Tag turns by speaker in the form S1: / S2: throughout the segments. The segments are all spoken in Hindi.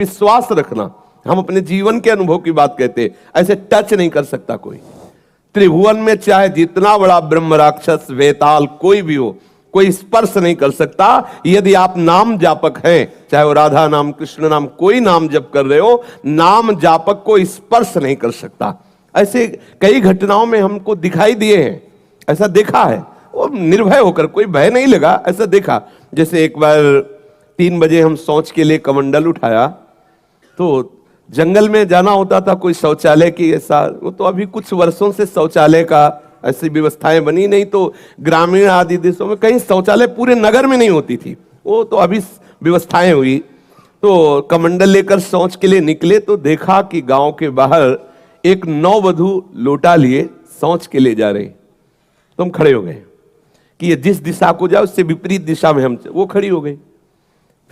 S1: विश्वास रखना। हम अपने जीवन के अनुभव की बात कहते हैं, ऐसे टच नहीं कर सकता कोई। त्रिभुवन में चाहे जितना बड़ा ब्रह्म राक्षस वेताल कोई भी हो, कोई स्पर्श नहीं कर सकता। यदि आप नाम जापक हैं, चाहे वो राधा नाम कृष्ण नाम कोई नाम जप कर रहे हो, नाम जापक को स्पर्श नहीं कर सकता। ऐसे कई घटनाओं में हमको दिखाई दिए हैं, ऐसा देखा है। वो निर्भय होकर, कोई भय नहीं लगा, ऐसा देखा। जैसे एक बार 3 बजे हम शौच के लिए कमंडल उठाया, तो जंगल में जाना होता था, कोई शौचालय की ऐसा, वो तो अभी कुछ वर्षों से शौचालय का ऐसी व्यवस्थाएं बनी नहीं, तो ग्रामीण आदि देशों में कहीं शौचालय पूरे नगर में नहीं होती थी, वो तो अभी व्यवस्थाएं हुई। तो कमंडल लेकर शौच के लिए निकले तो देखा कि गांव के बाहर एक नववधू लोटा लिए शौच के लिए जा रही। तो हम खड़े हो गए कि ये जिस दिशा को जाए उससे विपरीत दिशा में हम, वो खड़ी हो गई।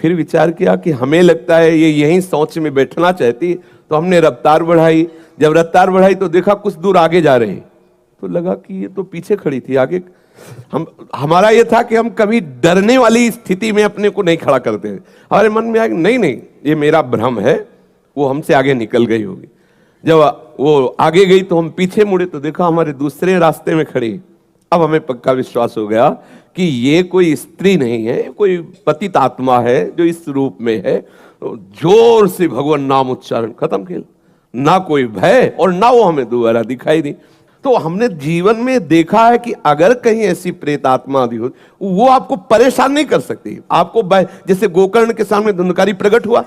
S1: फिर विचार किया कि हमें लगता है ये यहीं शौच में बैठना चाहती, तो हमने रफ्तार बढ़ाई। जब रफ्तार बढ़ाई तो देखा कुछ दूर आगे जा रहे, तो लगा कि ये तो पीछे खड़ी थी, आगे। हमारा ये था कि हम कभी डरने वाली स्थिति में अपने को नहीं खड़ा करते। हमारे मन में आया नहीं नहीं, ये मेरा भ्रम है, वो हमसे आगे निकल गई होगी। जब वो आगे गई तो हम पीछे मुड़े तो देखा हमारे दूसरे रास्ते में खड़ी। अब हमें पक्का विश्वास हो गया कि ये कोई स्त्री नहीं है, कोई पतित आत्मा है जो इस रूप में है। तो जोर से भगवान नाम उच्चारण खत्म किया, ना कोई भय और ना वो हमें दोबारा दिखाई दी। तो हमने जीवन में देखा है कि अगर कहीं ऐसी प्रेत आत्मा आदि हो, वो आपको परेशान नहीं कर सकती। आपको जैसे गोकर्ण के सामने धुंधकारी प्रकट हुआ,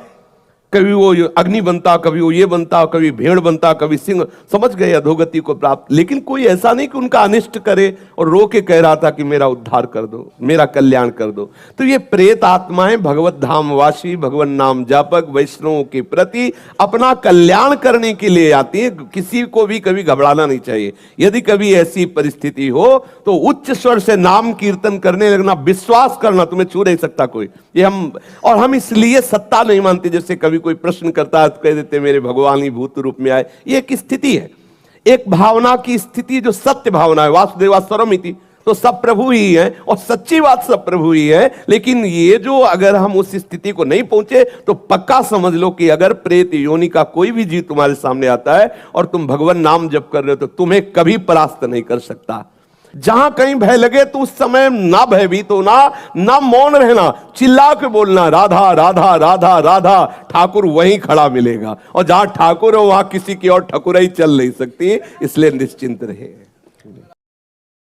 S1: कभी वो अग्नि बनता, कभी वो ये बनता, कभी भेड़ बनता, कभी सिंह, समझ गए अधोगति को प्राप्त। लेकिन कोई ऐसा नहीं कि उनका अनिष्ट करे और रो के कह रहा था कि मेरा उद्धार कर दो, मेरा कल्याण कर दो। तो ये प्रेत आत्माएं भगवत धामवासी, भगवान नाम जापक वैष्णवों के प्रति अपना कल्याण करने के लिए आती है। किसी को भी कभी घबराना नहीं चाहिए। यदि कभी ऐसी परिस्थिति हो तो उच्च स्वर से नाम कीर्तन करने लगना, विश्वास करना, तुम्हें छू नहीं सकता कोई। ये हम इसलिए सत्ता नहीं मानते। जैसे कभी कोई प्रश्न करता है तो कह देते मेरे भगवान ही भूत रूप में आए। ये एक स्थिति है, एक भावना की स्थिति जो सत्य भावना है। वासुदेवा सर्वमिति, तो सब प्रभु ही है और सच्ची बात सब प्रभु ही है। लेकिन ये जो अगर हम उस स्थिति को नहीं पहुंचे तो पक्का समझ लो कि अगर प्रेत योनि का कोई भी जीव तुम्हारे सामने आता है और तुम भगवान नाम जप कर रहे हो तो तुम्हें कभी परास्त नहीं कर सकता। जहां कहीं भय लगे तो उस समय ना भयभीत होना, ना मौन रहना, चिल्ला के बोलना राधा राधा राधा राधा। ठाकुर वहीं खड़ा मिलेगा, और जहां ठाकुर हो वहां किसी की और ठकुराई चल नहीं सकती। इसलिए निश्चिंत रहे।